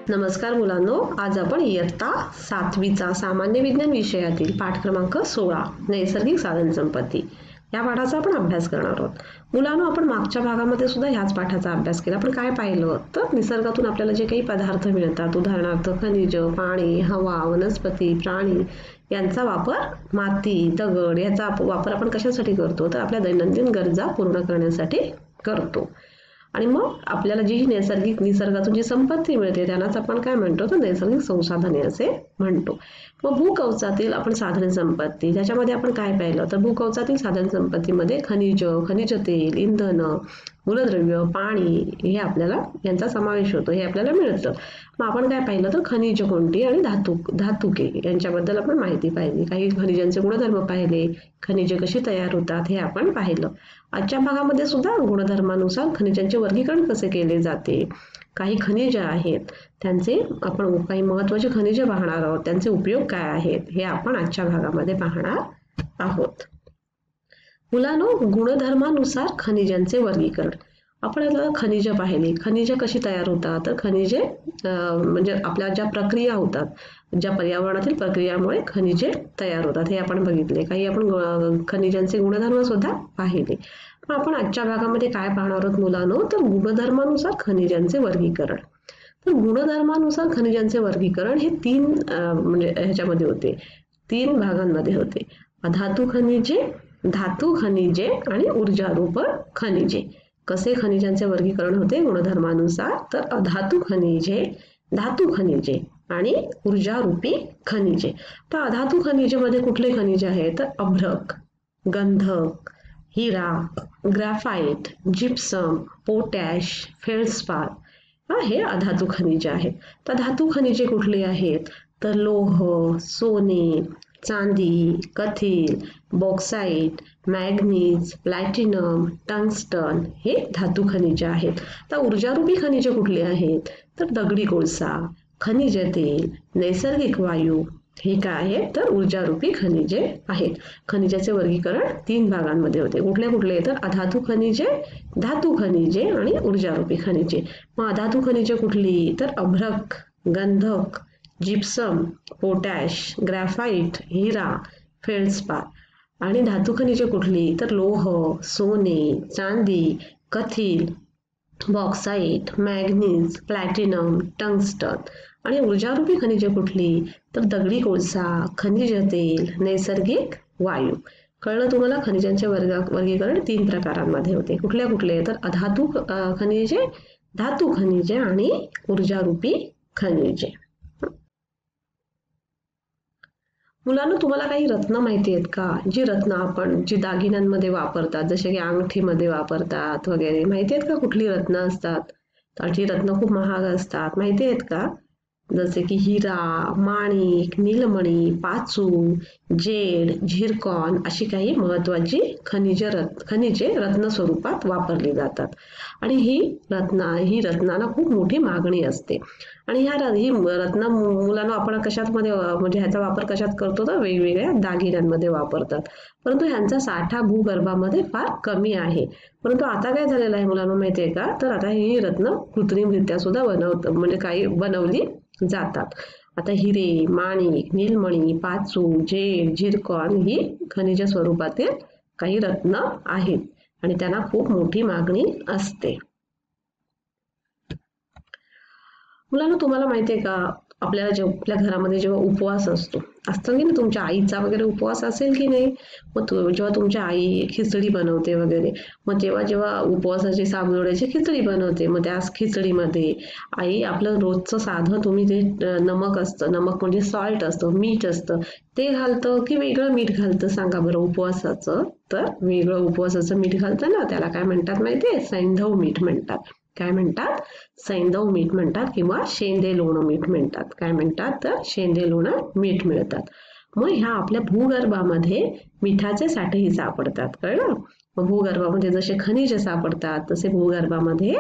नमस्कार मुलांनो, आज आपण इयत्ता 7वीचा सामान्य विज्ञान विषयातील पाठ क्रमांक 16 नैसर्गिक साधन संपत्ती या पाठाचा आपण अभ्यास करणार आहोत. मुलांनो, आपण मागच्या भागामध्ये सुद्धा ह्याच पाठाचा अभ्यास केला. आपण काय पाहिलं तर निसर्गातून आपल्याला जे काही पदार्थ मिळतात, उदाहरणार्थ खनिज, पाणी, हवा, वनस्पती, प्राणी यांचा वापर, माती, दगड याचा वापर आपण कशासाठी करतो तर आपल्या दैनंदिन गरजा पूर्ण करण्यासाठी करतो. आणि मग आपल्याला जी निसर्गातून जी संपत्ती मिळते त्यालाच आपण काय म्हणतो तर नैसर्गिक संसाधने असे म्हणतो. मग भूकवचातील आपण साधन संपत्ती त्याच्यामध्ये आपण काय पाहिलं तर भूकवचातील साधन संपत्तीमध्ये खनिज तेल, इंधन, मूलद्रव्य, पाणी हे आपल्याला यांचा समावेश होतो, हे आपल्याला मिळतं. मग आपण काय पाहिलं तर खनिज कोणती आणि धातुके यांच्याबद्दल आपण माहिती पाहिली. काही खनिजांचे गुणधर्म पाहिले, खनिजे कशी तयार होतात हे आपण पाहिलं. आजच्या भागामध्ये सुद्धा गुणधर्मानुसार खनिजांचे वर्गीकरण कसे केले जाते, काही खनिजे आहेत त्यांचे आपण काही महत्त्वाचे खनिजे पाहणार आहोत, त्यांचे उपयोग काय आहेत हे आपण आजच्या भागामध्ये पाहणार आहोत. मुलांनो, गुणधर्मानुसार खनिजांचे वर्गीकरण. आपण आता खनिजे पाहिली, खनिजे कशी तयार होतात तर खनिजे म्हणजे आपल्या ज्या प्रक्रिया होतात, ज्या पर्यावरणातील प्रक्रियामुळे खनिजे तयार होतात हे आपण बघितले. काही आपण खनिजांचे गुणधर्म सुद्धा पाहिले. पण आपण आजच्या भागामध्ये काय पाहणार आहोत मुलांनो तर गुणधर्मानुसार खनिजांचे वर्गीकरण. तर गुणधर्मानुसार खनिजांचे वर्गीकरण हे म्हणजे ह्याच्यामध्ये होते, 3 भागांमध्ये होते. धातू खनिजे आणि ऊर्जारूप खनिजे. कसे खनिजांचे वर्गीकरण होते गुणधर्मानुसार तर धातू खनिजे आणि ऊर्जारूपी खनिजे. तर अधातू खनिजे मध्ये कुठले खनिजे आहेत तर अभ्रक, गंधक, हिरा, ग्राफाइट, जिप्सम, पोटॅश, फेल्डस्पार हे अधातू खनिजे आहेत. तर धातू खनिजे कुठली आहेत तर लोह, सोने, चांदी, कथील, बॉक्साइट, मॅग्नीज, प्लॅटिनम, टंगस्टन हे धातू खनिजे आहेत. तर ऊर्जारूपी खनिजे कुठली आहेत तर दगडी कोळसा, खनिज तेल, नैसर्गिक वायू हे काय आहे तर ऊर्जारूपी खनिजे आहेत. खनिजाचे वर्गीकरण 3 भागांमध्ये होते. कुठले तर अधातू खनिजे, धातू खनिजे आणि ऊर्जारूपी खनिजे. मग अधातू खनिजे कुठली तर अभ्रक, गंधक, जिप्सम, पोटॅश, ग्राफाइट, हिरा, फेल्डस्पार. आणि धातू खनिजे कुठली तर लोह, सोने, चांदी, कथील, बॉक्साइट, मॅग्नीज, प्लॅटिनम, टंगस्टन. आणि ऊर्जारूपी खनिजे कुठली तर दगडी कोळसा, खनिज तेल, नैसर्गिक वायू. कळलं तुम्हाला? खनिजांचे वर्गीकरण 3 प्रकारांमध्ये होते. कुठले तर अधातू खनिजे, धातू खनिजे आणि ऊर्जारूपी खनिजे. मुलांना, तुम्हाला काही रत्न माहिती आहेत का? जी रत्न आपण जी दागिन्यांमध्ये वापरतात, जसे की अंगठीमध्ये वापरतात वगैरे, माहिती आहेत का कुठली रत्न असतात? तर जी रत्न खूप महाग असतात, माहिती आहेत का? जसे की हिरा, माणिक, नीलमणी, पाचू, जेड, झिरकॉन अशी काही महत्वाची खनिजे रत्न स्वरूपात वापरली जातात. आणि ही रत्नांना खूप मोठी मागणी असते. आणि ही रत्न मुलांना आपण कशामध्ये म्हणजे ह्याचा वापर कशात करतो तर वेगवेगळ्या दागिन्यांमध्ये वापरतात. परंतु ह्यांचा साठा भूगर्भामध्ये फार कमी आहे. परंतु आता काय झालेलं आहे मुलांना माहिती आहे का? तर आता ही रत्न कृत्रिमरित्या सुद्धा बनवली जातात. आता हिरे, माणिक, नीलमणी, पाचू, जेड, झिरकॉन ही खनिज स्वरूपातील काही रत्न आहेत आणि त्यांना खूप मोठी मागणी असते. मुलांना, तुम्हाला माहिती आहे का आपल्याला आपल्या घरामध्ये जेव्हा उपवास असतो की नाही, तुमच्या आईचा वगैरे उपवास असेल की नाही, मग जेव्हा तुमच्या आई खिचडी बनवते वगैरे, मग जेव्हा उपवासाची साबुदाण्याची खिचडी बनवते, मग त्या खिचडीमध्ये आई आपलं रोजचं साधं तुम्ही जे नमक म्हणजे सॉल्ट असतं, मीठ असतं, ते घालतं की वेगळं मीठ घालतं सांगा बरं उपवासाचं? तर वेगळं उपवासाचं मीठ घालतं ना, त्याला काय म्हणतात माहितीये? सैंधव मीठ म्हणतात. काय म्हणतात? सैंधव मीठ म्हणतात किंवा शेंदे लोणं मीठ म्हणतात. काय म्हणतात तर शेंदे लोणं मीठ मिळतात. मग ह्या आपल्या भूगर्भामध्ये मिठाचे साठेही सापडतात. कळलं? मग भूगर्भामध्ये जसे खनिज सापडतात तसे भूगर्भामध्ये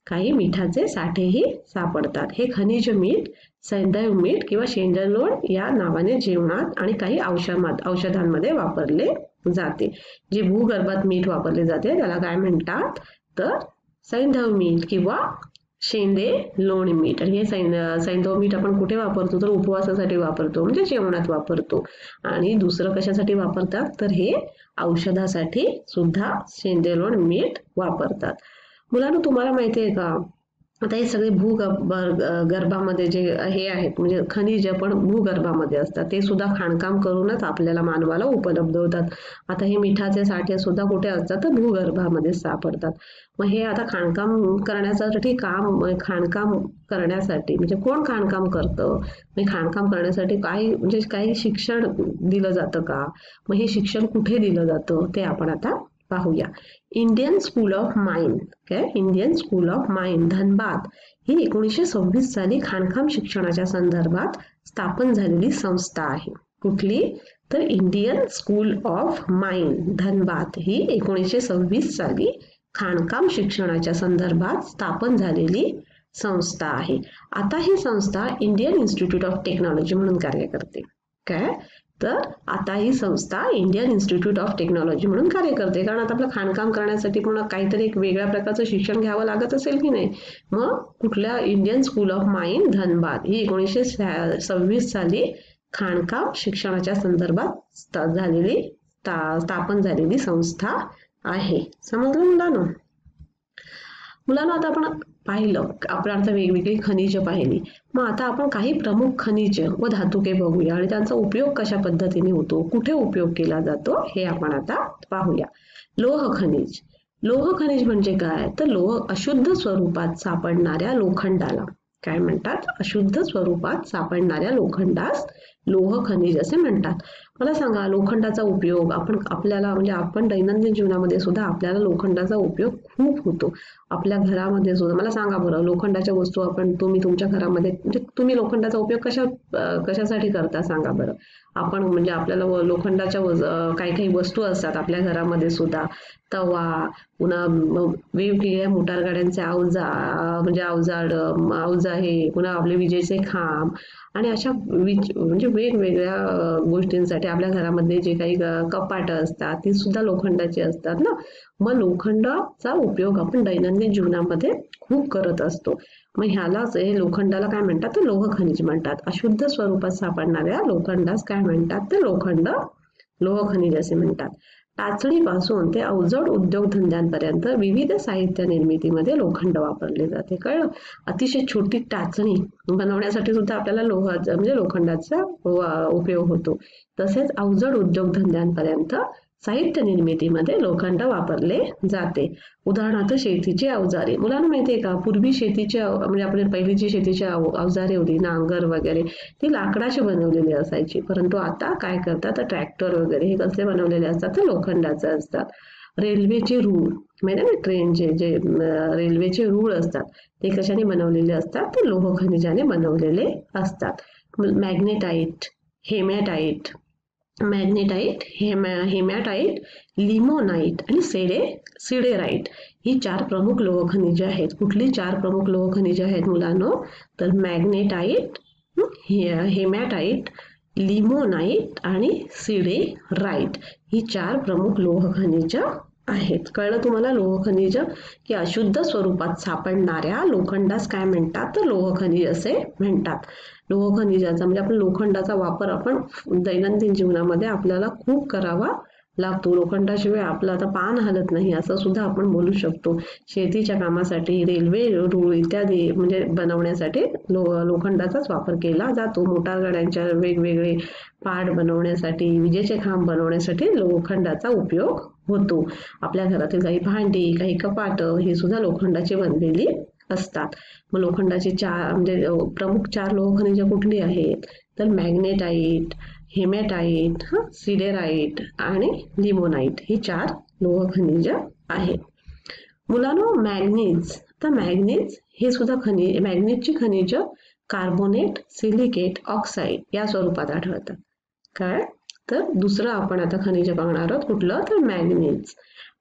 काही मिठाचे साठेही सापडतात. हे खनिज मीठ सैंधव मीठ किंवा शेंदे लोण या नावाने जेवणात आणि काही औषधांमध्ये वापरले जाते. जे भूगर्भात मीठ वापरले जाते त्याला काय म्हणतात तर सैंधव मीठ किंवा शेंदे लोण मीठ. आणि हे सैंधव मीठ आपण कुठे वापरतो तर उपवासासाठी वापरतो, म्हणजे जेवणात वापरतो. आणि दुसरं कशासाठी वापरतात तर हे औषधासाठी सुद्धा शेंदे लोण मीठ वापरतात. मुलांनो, तुम्हाला माहिती आहे का, आता हे सगळे गर्भामध्ये जे हे आहेत म्हणजे खनिज पण भूगर्भामध्ये असतात, ते सुद्धा खाणकाम करूनच आपल्याला मानवाला उपलब्ध होतात. आता हे मिठाचे साठे सुद्धा कुठे असतात तर भूगर्भामध्ये सापडतात. मग हे आता खाणकाम करण्यासाठी खाणकाम करण्यासाठी म्हणजे कोण खाणकाम करतं, म्हणजे खाणकाम करण्यासाठी काही शिक्षण दिलं जातं का, मग हे शिक्षण कुठे दिलं जातं ते आपण आता पाहूया. Indian school of mine, Indian school of mine Dhanbad ही 1926 साली खाणकाम शिक्षणाच्या संदर्भात स्थापन झालेली संस्था आहे. कुठली तर Indian school of mine Dhanbad ही 1926 साली खाणकाम शिक्षणाच्या संदर्भात स्थापन झालेली संस्था आहे. आता ही संस्था इंडियन इन्स्टिट्यूट ऑफ टेक्नॉलॉजी म्हणून कार्य करते. काय तर आता ही संस्था इंडियन इन्स्टिट्यूट ऑफ टेक्नॉलॉजी म्हणून कार्य करते. कारण आता आपलं खाणकाम करण्यासाठी पुन्हा काहीतरी एक वेगळ्या प्रकारचं शिक्षण घ्यावं लागत असेल की नाही. मग कुठल्या Indian school of mine Dhanbad ही 1926 साली खाणकाम शिक्षणाच्या संदर्भात स्थापन झालेली संस्था आहे. समजलं मुलांनो? आता आपण पाहिलं, आपण आता वेगवेगळी खनिज पाहिली. मग आता आपण काही प्रमुख खनिज व धातुके बघूया आणि त्यांचा उपयोग कशा पद्धतीने होतो, कुठे उपयोग केला जातो हे आपण आता पाहूया. लोह खनिज. लोह खनिज म्हणजे काय तर लोह अशुद्ध स्वरूपात सापडणाऱ्या लोखंडाला काय म्हणतात, अशुद्ध स्वरूपात सापडणाऱ्या लोखंडास लोह खनिज असे म्हणतात. मला सांगा, लोखंडाचा उपयोग आपल्याला म्हणजे आपण दैनंदिन जीवनामध्ये सुद्धा आपल्याला लोखंडाचा उपयोग खूप होतो. आपल्या घरामध्ये सुद्धा मला सांगा बरं, लोखंडाच्या वस्तू तुम्ही तुमच्या घरामध्ये म्हणजे तुम्ही लोखंडाचा उपयोग कशासाठी करता सांगा बरं. आपण म्हणजे आपल्याला लोखंडाच्या काही वस्तू असतात आपल्या घरामध्ये सुद्धा, तवा, पुन्हा वेगवेगळ्या मोटार गाड्यांचे अवजार हे, पुन्हा आपले विजेचे खांब आणि अशा म्हणजे वेगवेगळ्या गोष्टींसाठी आपल्या घरामध्ये जे काही कपाटं असतात ती सुद्धा लोखंडाची असतात ना. मग लोखंडाचा उपयोग आपण दैनंदिन जीवनामध्ये खूप करत असतो. मग ह्यालाच हे लोखंडाला काय म्हणतात तर लोह खनिज म्हणतात. अशुद्ध स्वरूपात सापडणाऱ्या लोखंडास काय म्हणतात ते लोह खनिज असे म्हणतात. टाचणीपासून ते अवजड उद्योगधंद्यांपर्यंत विविध साहित्य निर्मितीमध्ये लोखंड वापरले जाते. कळलं? अतिशय छोटी टाचणी बनवण्यासाठी सुद्धा आपल्याला लोखंडाचा उपयोग होतो. तसेच अवजड उद्योगधंद्यांपर्यंत साहित्य निर्मितीमध्ये लोखंड वापरले जाते. उदाहरणार्थ शेतीची अवजारे. मुलांना माहिती आहे का, पूर्वी शेतीची म्हणजे आपली पहिली जी शेतीची अवजारे होती, नांगर वगैरे, ती लाकडाची बनवलेली असायची. परंतु आता काय करतात तर ट्रॅक्टर वगैरे हे कसे बनवलेले असतात तर लोखंडाचे असतात. रेल्वेचे रूळ म्हणजे ना, ट्रेनचे जे रेल्वेचे रूळ असतात ते कशाने बनवलेले असतात तर लोह खनिजाने बनवलेले असतात. मॅग्नेटाइट, हेमॅटाइट, लिमोनाइट आणि सिडेराइट ही 4 प्रमुख लोह खनिजे आहेत. कुठली 4 प्रमुख लोह खनिजे आहेत मुलांनो तर मॅग्नेटाइट, हेमॅटाइट, लिमोनाइट आणि सिडेराइट ही 4 प्रमुख लोह खनिज आहेत. कळलं तुम्हाला? लोह खनिज की अशुद्ध स्वरूपात सापडणाऱ्या लोखंडास काय म्हणतात तर लोह खनिज असे म्हणतात. लोह खनिजाचा म्हणजे आपण लोखंडाचा वापर आपण दैनंदिन जीवनामध्ये आपल्याला खूप करावा लागतो. लोखंडाशिवाय आपलं आता पान हलत नाही असं सुद्धा आपण बोलू शकतो. शेतीच्या कामासाठी, रेल्वे रूळ इत्यादी म्हणजे बनवण्यासाठी लोखंडाचाच वापर केला जातो. मोटार गाड्यांच्या वेगवेगळे पार्ट बनवण्यासाठी, विजेचे खांब बनवण्यासाठी लोखंडाचा उपयोग होतो. आपल्या घरातील काही भांडी, काही कपाटं हे सुद्धा लोखंडाची बनलेली असतात. मग लोखंडाची प्रमुख 4 लोह खनिजे कुठली आहेत तर मॅग्नेटाइट, हेमॅटाइट, सिडेराइट आणि लिमोनाइट ही 4 लोह खनिज आहेत. मुलांनो, मॅग्नीज हे सुद्धा मॅग्नीजची खनिज कार्बोनेट, सिलिकेट, ऑक्साईड या स्वरूपात आढळतात. काय तर दुसरं आपण आता खनिज बघणार आहोत कुठलं तर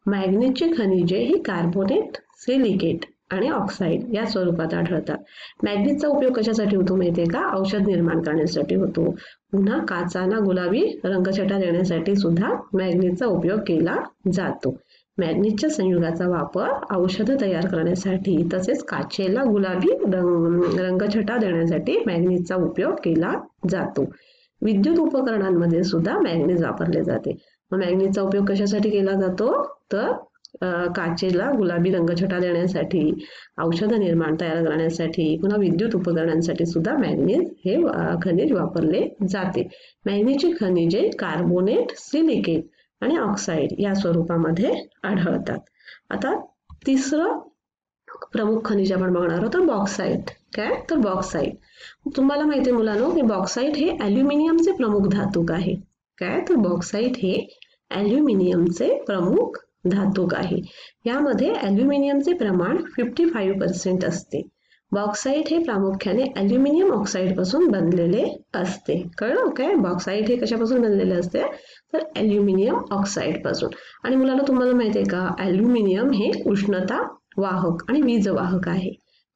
मॅग्नीजची खनिजे ही कार्बोनेट, सिलिकेट आणि ऑक्साईड या स्वरूपात आढळतात. मॅग्नीजचा उपयोग कशासाठी होतो माहितीये का? औषध निर्माण करण्यासाठी होतो. पुन्हा काचांना गुलाबी रंगछटा देण्यासाठी सुद्धा मॅग्नीजचा उपयोग केला जातो. मॅग्नीजच्या संयुगाचा वापर औषधं तयार करण्यासाठी तसेच काचेला गुलाबी रंगछटा देण्यासाठी मॅग्नीजचा उपयोग केला जातो. विद्युत उपकरणांमध्ये सुद्धा मॅग्नीज वापरले जाते. मग मॅग्नीजचा उपयोग कशासाठी केला जातो तर काचेला गुलाबी रंगछटा देण्यासाठी, औषध निर्माण तयार करण्यासाठी, पुन्हा विद्युत उपकरणांसाठी सुद्धा मॅग्नीज हे खनिज वापरले जाते. मॅग्नीजची खनिजे कार्बोनेट, सिलिकेट आणि ऑक्साईड या स्वरूपामध्ये आढळतात. आता तिसरं प्रमुख खनिज आपण बघणार आहोत तर बॉक्साईट. काय तर बॉक्साईट, तुम्हाला माहिती आहे मुलांनो की बॉक्साईट हे ॲल्युमिनियमचे प्रमुख धातूक आहे. काय तर बॉक्साईट हे ॲल्युमिनियमचे प्रमुख धातूक आहे. यामध्ये ॲल्युमिनियमचे प्रमाण 55% असते. बॉक्साईट हे प्रामुख्याने ॲल्युमिनियम ऑक्साईड पासून बनलेले असते. कळलं काय? बॉक्साईट हे कशापासून बनलेले असते तर ॲल्युमिनियम ऑक्साईड पासून. आणि मुलांना तुम्हाला माहिती आहे का ॲल्युमिनियम हे उष्णता वाहक आणि वीजवाहक आहे.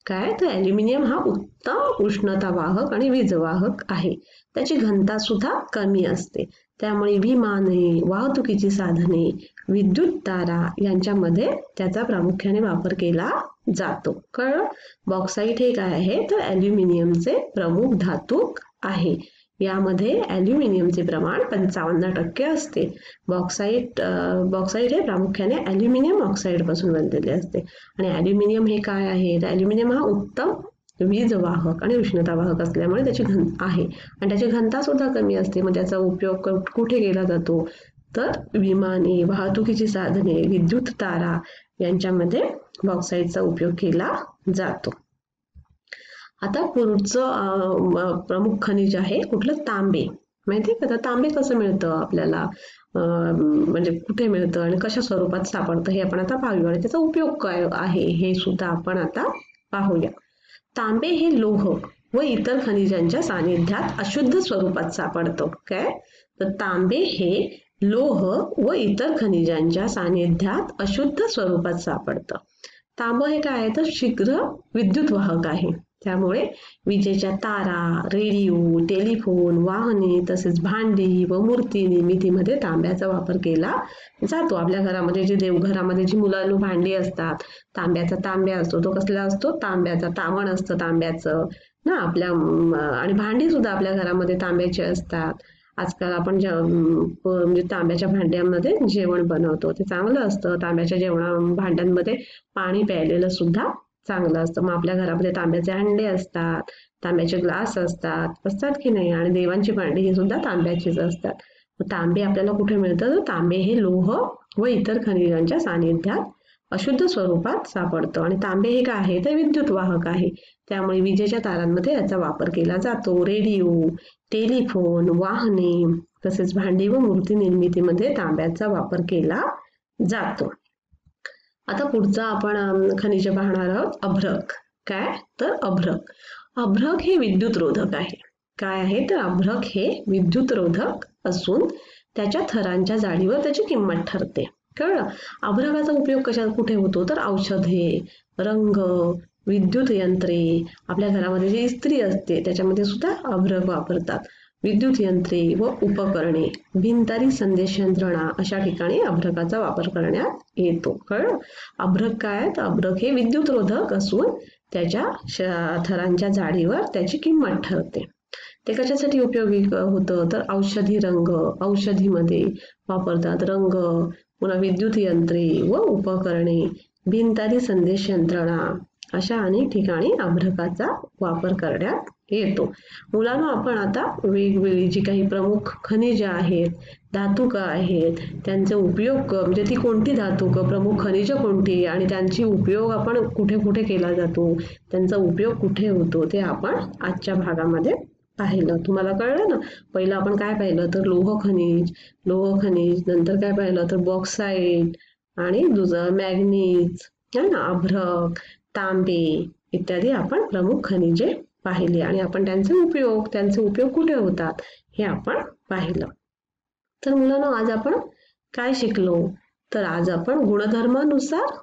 काय तर ॲल्युमिनियम हा उत्तम उष्णता वाहक आणि वीजवाहक आहे. त्याची घनता सुद्धा कमी असते. त्यामुळे विमाने, वाहतुकीची साधने, विद्युत तारा यांच्यामध्ये त्याचा प्रामुख्याने वापर केला जातो. कळलं? बॉक्साईट हे काय आहे तर ॲल्युमिनियमचे प्रमुख धातूक आहे. यामध्ये ॲल्युमिनियमचे प्रमाण 55% असते. बॉक्साईट हे प्रामुख्याने ॲल्युमिनियम ऑक्साईड पासून बनलेले असते. आणि ॲल्युमिनियम हे काय आहे तर ॲल्युमिनियम हा उत्तम वीजवाहक आणि उष्णतावाहक असल्यामुळे त्याची आहे आणि त्याची घनता सुद्धा कमी असते. मग त्याचा उपयोग कुठे केला जातो तर विमाने, वाहतुकीची साधने, विद्युत तारा यांच्यामध्ये बॉक्साईटचा उपयोग केला जातो. आता पुढचं प्रमुख खनिज आहे कुठलं तांबे. माहिती आहे का तर तांबे कसं मिळतं आपल्याला, म्हणजे कुठे मिळतं आणि कशा स्वरूपात सापडतं हे आपण आता पाहूया आणि त्याचा उपयोग काय आहे हे सुद्धा आपण आता पाहूया. तांबे हे लोह व इतर खनिजांच्या सानिध्यात अशुद्ध स्वरूपात सापडतं. काय तर तांबे हे लोह व इतर खनिजांच्या सानिध्यात अशुद्ध स्वरूपात सापडतं. तांबं हे काय आहे तर शीघ्र विद्युत वाहक आहे. त्यामुळे विजेच्या तारा, रेडिओ, टेलिफोन, वाहने तसेच भांडी व मूर्ती निर्मितीमध्ये तांब्याचा वापर केला जातो. आपल्या घरामध्ये जे देवघरामध्ये जी मुलांना भांडी असतात, तांब्या असतो. तो कसला असतो तांब्याचा, तावण असतं तांब्याचं ना आपल्या. आणि भांडी सुद्धा आपल्या घरामध्ये तांब्याची असतात. आजकाल आपण म्हणजे तांब्याच्या भांड्यांमध्ये जेवण बनवतो ते चांगलं असतं. तांब्याच्या भांड्यांमध्ये पाणी प्यायलेलं सुद्धा चांगलं असतं. मग आपल्या घरामध्ये तांब्याचे हंडे असतात, तांब्याचे ग्लास असतात की नाही. आणि देवांची भांडी ही सुद्धा तांब्याचीच असतात. तांबे आपल्याला कुठे मिळतं तर तांबे हे लोह व इतर खनिजांच्या सानिध्यात अशुद्ध स्वरूपात सापडतं. आणि तांबे हे काय आहे तर विद्युत वाहक आहे. त्यामुळे विजेच्या तारांमध्ये याचा वापर केला जातो. रेडिओ, टेलिफोन, वाहने तसेच भांडी व मूर्ती निर्मितीमध्ये तांब्याचा वापर केला जातो. आता पुढचा आपण खनिज पाहणार आहोत अभ्रक. काय तर अभ्रक हे विद्युत रोधक आहे. काय आहे तर अभ्रक हे विद्युत रोधक असून त्याच्या थरांच्या जाडीवर त्याची किंमत ठरते. कळलं? अभ्रकाचा उपयोग कुठे होतो तर औषधे, रंग, विद्युत यंत्रे, आपल्या घरामध्ये जी इस्त्री असते त्याच्यामध्ये सुद्धा अभ्रक वापरतात. विद्युत यंत्रे व उपकरणे, भिंतारी संदेश यंत्रणा अशा ठिकाणी अभ्रकाचा वापर करण्यात येतो. कळलं? अभ्रक काय तर अभ्रक हे विद्युत रोधक असून त्याच्या थरांच्या जाडीवर त्याची किंमत ठरते. ते कशासाठी उपयोगी होतं तर औषधी रंग, औषधीमध्ये वापरतात रंग, पुन्हा विद्युत यंत्रे व उपकरणे, भिंतारी संदेश यंत्रणा अशा अनेक ठिकाणी अभ्रकाचा वापर करण्यात येतो. मुलांना आपण आता वेगवेगळी जी काही प्रमुख खनिजे आहेत, धातुक आहेत, त्यांचे उपयोग म्हणजे ती कोणती धातुक, प्रमुख खनिज कोणती आणि त्यांची उपयोग आपण कुठे कुठे केला जातो, त्यांचा उपयोग कुठे होतो ते आपण आजच्या भागामध्ये पाहिलं. तुम्हाला कळलं ना? पहिलं आपण काय पाहिलं तर लोह खनिज, नंतर काय पाहिलं तर बॉक्साईट आणि दुसरं मॅग्नीज, अभ्रक, तांबे इत्यादी आपण प्रमुख खनिजे पाहिले आणि आपण त्यांचे उपयोग कुठे होतात हे आपण पाहिलं. तर मुलांनो आज आपण काय शिकलो तर आज आपण गुणधर्मानुसार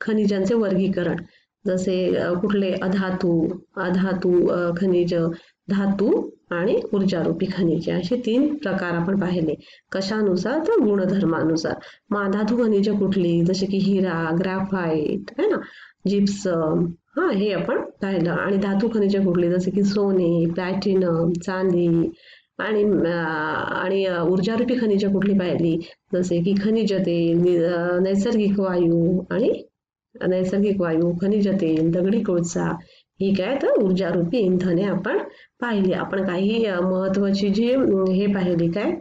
खनिजांचे वर्गीकरण जसे कुठले अधातू खनिज, धातू आणि ऊर्जारूपी खनिजे, असे 3 प्रकार आपण पाहिले. कशानुसार? तर गुणधर्मानुसार. मग अधातू खनिजे कुठली? जसे की हिरा, ग्रॅफाइट है ना, जिप्सम, हे आपण पाहिलं. आणि धातू खनिजे कुठली? जसे की सोने, प्लॅटिनम, चांदी. आणि आणि ऊर्जारूपी खनिजे कुठली पाहिली? जसे की खनिज तेल, नैसर्गिक वायू, खनिज तेल, दगडी कोळसा. ही काय? तर ऊर्जारूपी इंधने आपण पाहिली. आपण काही महत्वाची जी हे पाहिली, काय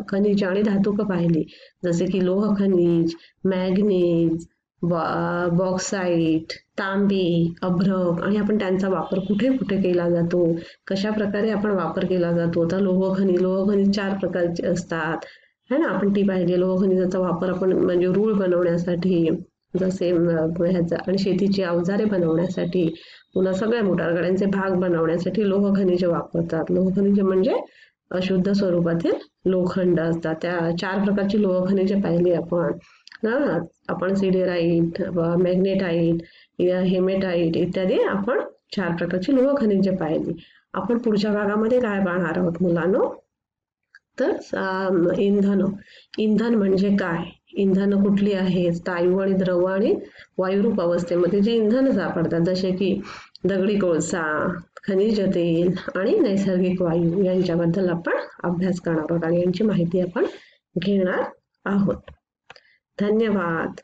खनिज आणि धातुक पाहिली. जसे की लोह खनिज, मॅग्नीज, बॉक्साईट, तांबे, अभ्रक. आणि आपण त्यांचा वापर कुठे कुठे केला जातो, कशा प्रकारे आपण वापर केला जातो. तर लोह खनिज 4 प्रकारचे असतात है ना, आपण ती पाहिली. लोह खनिजाचा वापर आपण म्हणजे रूळ बनवण्यासाठी, जसे ह्याचा, आणि शेतीची अवजारे बनवण्यासाठी, पुन्हा सगळ्या मोटारगाड्यांचे भाग बनवण्यासाठी लोह खनिजे वापरतात. लोह खनिजे म्हणजे अशुद्ध स्वरूपातील लोखंड असतात. त्या 4 प्रकारची लोह खनिजे पाहिली आपण. आपण सिडेराईट, मॅग्नेटाईट, हेमेटाईट इत्यादी आपण 4 प्रकारची लोह खनिजे पाहिली. आपण पुढच्या भागामध्ये काय पाहणार आहोत मुलांनो? तर इंधन म्हणजे काय? इंधन कुठली आहेत? स्थायू आणि द्रव आणि वायुरूप अवस्थेमध्ये जे इंधन सापडतात, जसे की दगडी कोळसा, खनिज तेल आणि नैसर्गिक वायू, यांच्याबद्दल आपण अभ्यास करणार आहोत आणि यांची माहिती आपण घेणार आहोत. धन्यवाद.